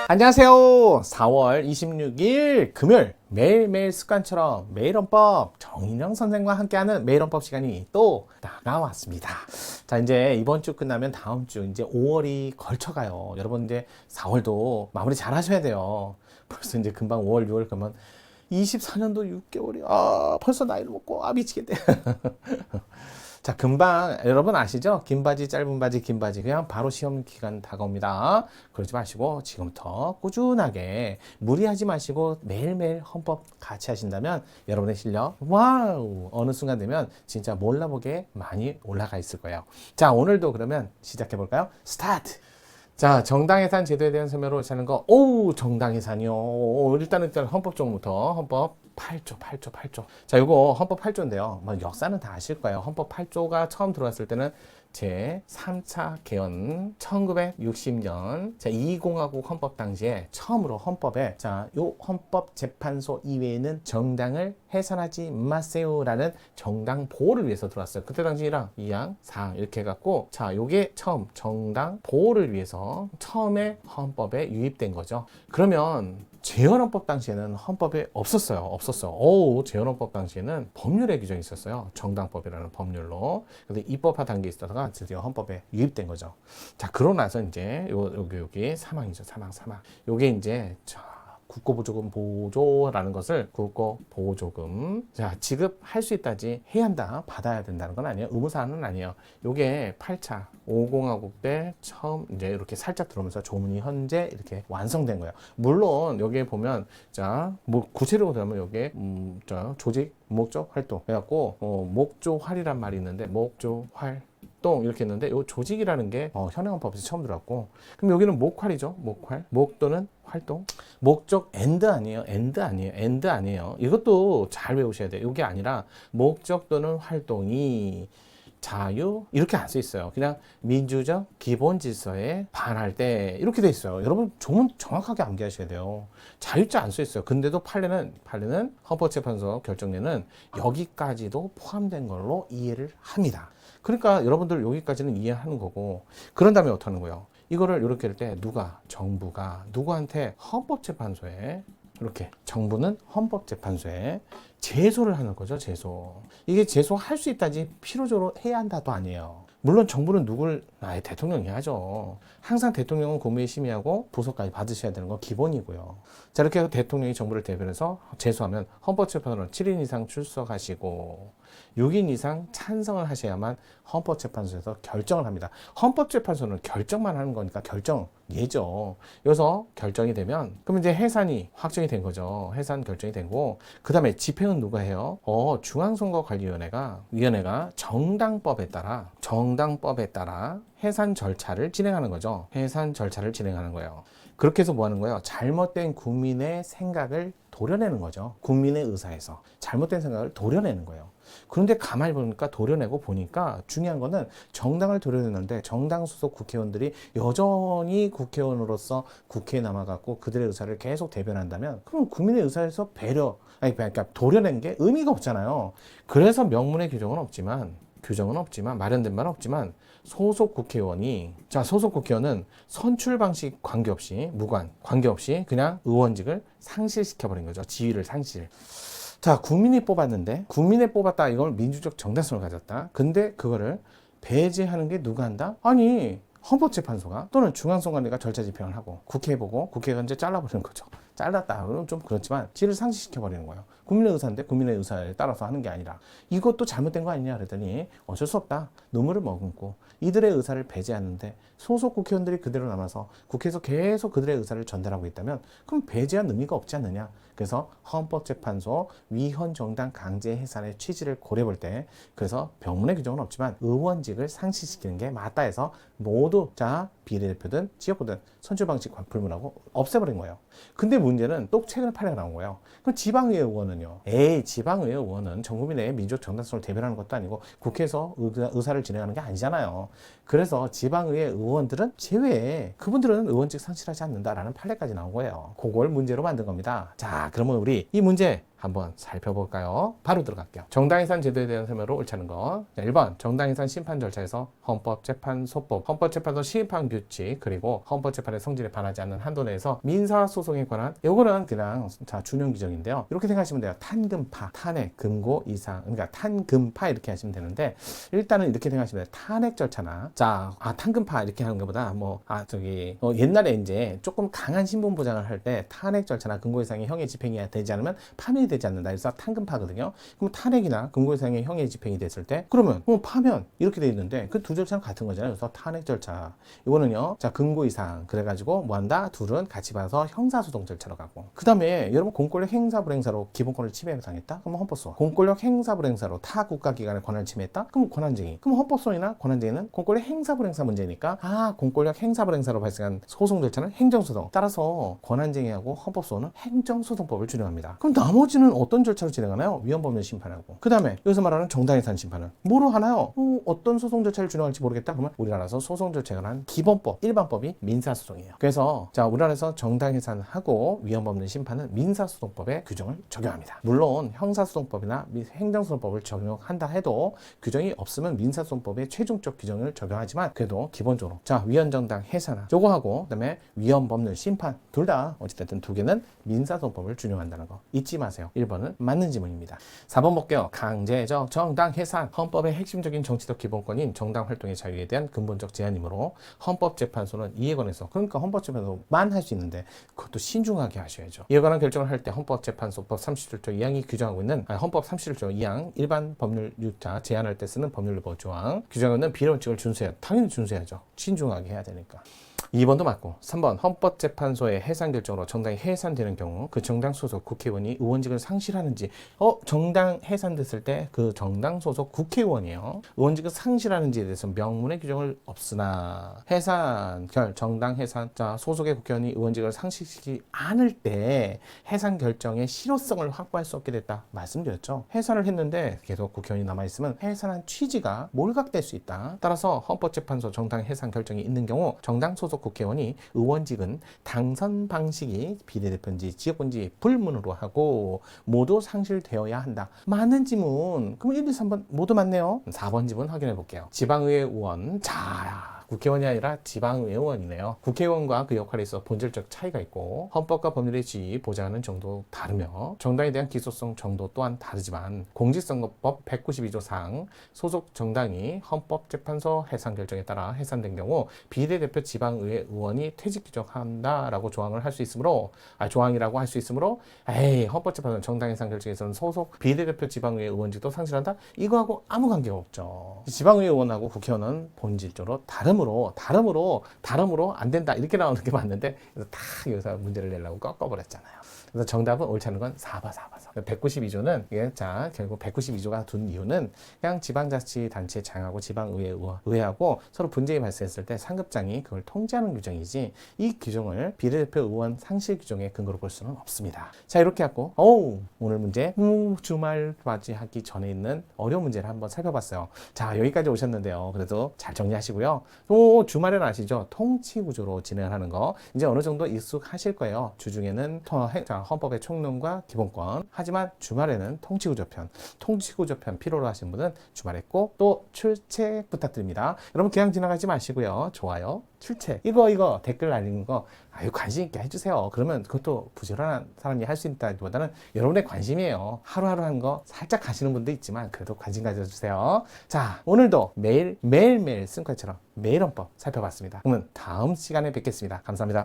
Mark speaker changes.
Speaker 1: 안녕하세요. 4월 26일 금요일 매일매일 습관처럼 매일헌법 정인영 선생과 함께하는 매일헌법 시간이 또 다가왔습니다. 자, 이제 이번 주 끝나면 다음 주 이제 5월이 걸쳐가요. 여러분 이제 4월도 마무리 잘 하셔야 돼요. 벌써 이제 금방 5월, 6월 가면 24년도 6개월이 벌써 나이를 먹고 미치겠네. 자, 금방 여러분 아시죠? 긴 바지, 짧은 바지, 긴 바지 그냥 바로 시험 기간 다가옵니다. 그러지 마시고 지금부터 꾸준하게 무리하지 마시고 매일매일 헌법 같이 하신다면 여러분의 실력 와우 어느 순간 되면 진짜 몰라보게 많이 올라가 있을 거예요. 자, 오늘도 그러면 시작해 볼까요? 스타트! 자, 정당해산 제도에 대한 설명으로 하는 거. 정당해산이요. 일단 헌법 쪽부터 헌법 8조. 자, 요거 헌법 8조인데요. 뭐 역사는 다 아실 거예요. 헌법 8조가 처음 들어왔을 때는 제 3차 개헌 1960년 제2공화국 헌법 당시에 처음으로 헌법에 요 헌법재판소 이외에는 정당을 해산하지 마세요라는 정당 보호를 위해서 들어왔어요. 그때 당시 1항, 2항, 4항 이렇게 해갖고 요게 처음 정당 보호를 위해서 처음에 헌법에 유입된 거죠. 그러면 재헌헌법 당시에는 헌법에 없었어요. 재헌헌법 당시에는 법률의 규정이 있었어요. 정당법이라는 법률로. 근데 입법화 단계에 있다가 드디어 헌법에 유입된 거죠. 자, 그러고 나서 이제 여기 사망이죠. 사망. 요게 이제 국고보조금 보조라는 것을 국고보조금 지급할 수 있다지 해야 한다 받아야 된다는 건 아니에요. 의무사항은 아니에요. 요게 8차 5공화국 때 처음 이제 이렇게 살짝 들어오면서 조문이 현재 이렇게 완성된 거예요. 물론 여기에 보면 뭐 구체적으로 들어가면 요게 조직 목적 활동 해갖고 목조활이란 말이 있는데 목조활 이렇게 했는데 요 조직이라는 게 현행헌법에서 처음 들어왔고, 그럼 여기는 목활이죠. 목 또는 활동. 목적 엔드 아니에요. 이것도 잘 외우셔야 돼요. 이게 아니라 목적 또는 활동이 자유 이렇게 안 써 있어요. 그냥 민주적 기본 질서에 반할 때 이렇게 돼 있어요. 여러분 조문 정확하게 암기하셔야 돼요. 자유자 안 써 있어요. 근데도 판례는 헌법재판소 결정례는 여기까지도 포함된 걸로 이해를 합니다. 그러니까 여러분들 여기까지는 이해하는 거고, 그런 다음에 어떻게 하는 거예요? 이거를 이렇게 할 때 정부가 누구한테 헌법재판소에 이렇게 정부는 헌법재판소에 제소를 하는 거죠. 이게 제소할 수 있다지 필요적으로 해야 한다도 아니에요. 물론 정부는 대통령이 하죠. 항상 대통령은 국무회의 심의하고 부서까지 받으셔야 되는 건 기본이고요. 자, 이렇게 해서 대통령이 정부를 대변해서 제소하면 헌법재판소는 7인 이상 출석하시고 6인 이상 찬성을 하셔야만 헌법재판소에서 결정을 합니다. 헌법재판소는 결정만 하는 거니까 결정예죠. 여기서 결정이 되면 그럼 이제 해산이 확정이 된 거죠. 해산 결정이 되고, 그 다음에 집행은 누가 해요? 중앙선거관리위원회가 정당법에 따라 해산 절차를 진행하는 거죠. 해산 절차를 진행하는 거예요. 그렇게 해서 뭐 하는 거예요? 잘못된 국민의 생각을 도려내는 거죠. 국민의 의사에서 잘못된 생각을 도려내는 거예요. 그런데 가만히 도려내고 보니까 중요한 거는 정당을 도려내는데 정당 소속 국회의원들이 여전히 국회의원으로서 국회에 남아갖고 그들의 의사를 계속 대변한다면 그럼 국민의 의사에서 그러니까 도려낸 게 의미가 없잖아요. 그래서 명문의 규정은 없지만 마련된 바는 없지만 소속 국회의원은 선출 방식 관계없이 그냥 의원직을 상실시켜버린 거죠. 지위를 상실. 자, 국민이 뽑았다. 이걸 민주적 정당성을 가졌다. 근데 그거를 배제하는 게 누가 한다? 아니, 헌법재판소가 또는 중앙선관위가 절차 집행을 하고 국회에 보고 국회가 이제 잘라버리는 거죠. 잘랐다. 그러면 좀 그렇지만 지를 상실시켜버리는 거예요. 국민의 의사인데 국민의 의사에 따라서 하는 게 아니라 이것도 잘못된 거 아니냐 그랬더니 어쩔 수 없다. 눈물을 머금고 이들의 의사를 배제하는데 소속 국회의원들이 그대로 남아서 국회에서 계속 그들의 의사를 전달하고 있다면 그럼 배제한 의미가 없지 않느냐. 그래서 헌법재판소 위헌정당 강제 해산의 취지를 고려해볼 때 그래서 병문의 규정은 없지만 의원직을 상실시키는 게 맞다 해서 모두 비례대표든 지역구든 선출방식 불문하고 없애버린 거예요. 근데 문제는 또 최근에 판례가 나온 거예요. 그럼 지방의회 의원은요? 지방의회 의원은 전 국민의 민족 정당성을 대변하는 것도 아니고 국회에서 의사를 진행하는 게 아니잖아요. 그래서 지방의회 의원들은 제외해. 그분들은 의원직 상실하지 않는다라는 판례까지 나온 거예요. 그걸 문제로 만든 겁니다. 자, 그러면 우리 이 문제 한번 살펴볼까요? 바로 들어갈게요. 정당해산 제도에 대한 설명으로 옳다는 거. 자, 1번 정당해산 심판 절차에서 헌법재판소법, 헌법재판소 심판 규칙, 그리고 헌법재판의 성질에 반하지 않는 한도 내에서 민사소송에 관한, 요거는 그냥 자 준용 규정인데요. 이렇게 생각하시면 돼요. 탄금파, 탄핵, 금고 이상, 그러니까 탄금파 이렇게 하시면 되는데, 일단은 이렇게 생각하시면 돼요. 탄핵 절차나, 자, 탄금파 이렇게 하는 것보다 옛날에 이제 조금 강한 신분 보장을 할 때 탄핵 절차나 금고 이상의 형의 집행이 되지 않으면 파면이 되지 않는다. 그래서 탄금파거든요. 그럼 탄핵이나 금고 이상의 형의 집행이 됐을 때, 그러면 파면 이렇게 돼 있는데 그 두 절차는 같은 거잖아요. 그래서 탄핵 절차, 이거는요, 자, 금고 이상 그래가지고 뭐한다? 둘은 같이 봐서 형사소송 절차로 가고, 그 다음에 여러분 공권력 행사 불행사로 기본권을 침해당했다? 그럼 헌법소원. 공권력 행사 불행사로 타 국가기관의 권한을 침해했다? 그럼 권한쟁의. 그럼 헌법소원이나 권한쟁의는 공권력 행사 불행사 문제니까 공권력 행사 불행사로 발생한 소송 절차는 행정소송. 따라서 권한쟁의하고 헌법소원은 행정소송법을 준용합니다. 그럼 나머지는 어떤 절차로 진행하나요? 위헌법률 심판하고. 그 다음에 여기서 말하는 정당해산 심판은 뭐로 하나요? 어떤 소송 절차를 준용할지 모르겠다. 그러면 우리나라에서 소송 절차에 관한 기본법, 일반법이 민사소송이에요. 그래서 자, 우리나라에서 정당해산하고 위헌법률 심판은 민사소송법의 규정을 적용합니다. 물론 형사소송법이나 행정소송법을 적용한다 해도 규정이 없으면 민사소송법의 최종적 규정을 적용하지만, 그래도 기본적으로 자, 위헌정당 해산하 요거하고 그다음에 위헌법률 심판 둘 다 어찌됐든 두 개는 민사소송법을 준용한다는 거 잊지 마세요. 1번은 맞는 지문입니다. 4번 볼게요. 강제적 정당 해산, 헌법의 핵심적인 정치적 기본권인 정당 활동의 자유에 대한 근본적 제한이므로 헌법재판소는 이에 관해서, 그러니까 헌법재판소만 할 수 있는데 그것도 신중하게 하셔야죠. 이에 관한 결정을 할 때 헌법재판소법 37조 2항이 규정하고 있는 헌법 37조 2항 일반 법률 6자 제한할 때 쓰는 법률법 조항 규정하고 있는 비례원칙을 준수해야, 당연히 준수해야죠. 신중하게 해야 되니까. 2번도 맞고, 3번 헌법재판소의 해산 결정으로 정당이 해산되는 경우 그 정당 소속 국회의원이 의원직을 상실하는지, 정당 해산됐을 때 그 정당 소속 국회의원이요, 의원직을 상실하는지에 대해서 명문의 규정을 없으나 해산 정당 해산, 자, 소속의 국회의원이 의원직을 상실시키지 않을 때 해산 결정의 실효성을 확보할 수 없게 됐다 말씀드렸죠. 해산을 했는데 계속 국회의원이 남아있으면 해산한 취지가 몰각될 수 있다. 따라서 헌법재판소 정당 해산 결정이 있는 경우 정당 소속 국회의원이 의원직은 당선 방식이 비례대표인지 지역구인지 불문으로 하고 모두 상실되어야 한다. 맞는 지문. 그럼 1, 2, 3번 모두 맞네요. 4번 지문 확인해 볼게요. 지방의회 의원. 자, 국회의원이 아니라 지방의회 의원이네요. 국회의원과 그 역할에 있어 본질적 차이가 있고 헌법과 법률의 지위 보장하는 정도 다르며 정당에 대한 기소성 정도 또한 다르지만 공직선거법 192조 상 소속 정당이 헌법재판소 해산 결정에 따라 해산된 경우 비례대표 지방의회 의원이 퇴직 규정한다라고 조항을 할 수 있으므로, 조항이라고 할 수 있으므로, 헌법재판소 정당 해산 결정에서는 소속 비례대표 지방의회 의원직도 상실한다? 이거하고 아무 관계가 없죠. 지방의회 의원하고 국회의원은 본질적으로 다름으로 안 된다 이렇게 나오는 게 맞는데, 그래서 다 여기서 문제를 내려고 꺾어버렸잖아요. 그래서 정답은 옳지 않은 건 4번. 192조는 자, 결국 192조가 둔 이유는 그냥 지방자치단체 장하고 지방의회하고 서로 분쟁이 발생했을 때 상급장이 그걸 통제하는 규정이지, 이 규정을 비례대표 의원 상실 규정의 근거로 볼 수는 없습니다. 자, 이렇게 하고 오늘 문제 주말 맞이하기 전에 있는 어려운 문제를 한번 살펴봤어요. 자, 여기까지 오셨는데요. 그래도 잘 정리하시고요. 또 주말에는 아시죠? 통치구조로 진행을 하는 거 이제 어느 정도 익숙하실 거예요. 주중에는 헌법의 총론과 기본권, 하지만 주말에는 통치구조편 필요로 하시는 분은 주말에 꼭 또 출첵 부탁드립니다. 여러분 그냥 지나가지 마시고요. 좋아요, 출첵 이거 댓글 날리는 거 관심 있게 해주세요. 그러면 그것도 부지런한 사람이 할 수 있다기보다는 여러분의 관심이에요. 하루하루 하는 거 살짝 가시는 분도 있지만 그래도 관심 가져주세요. 자, 오늘도 매일매일 습관처럼 매일 헌법 살펴봤습니다. 그러면 다음 시간에 뵙겠습니다. 감사합니다.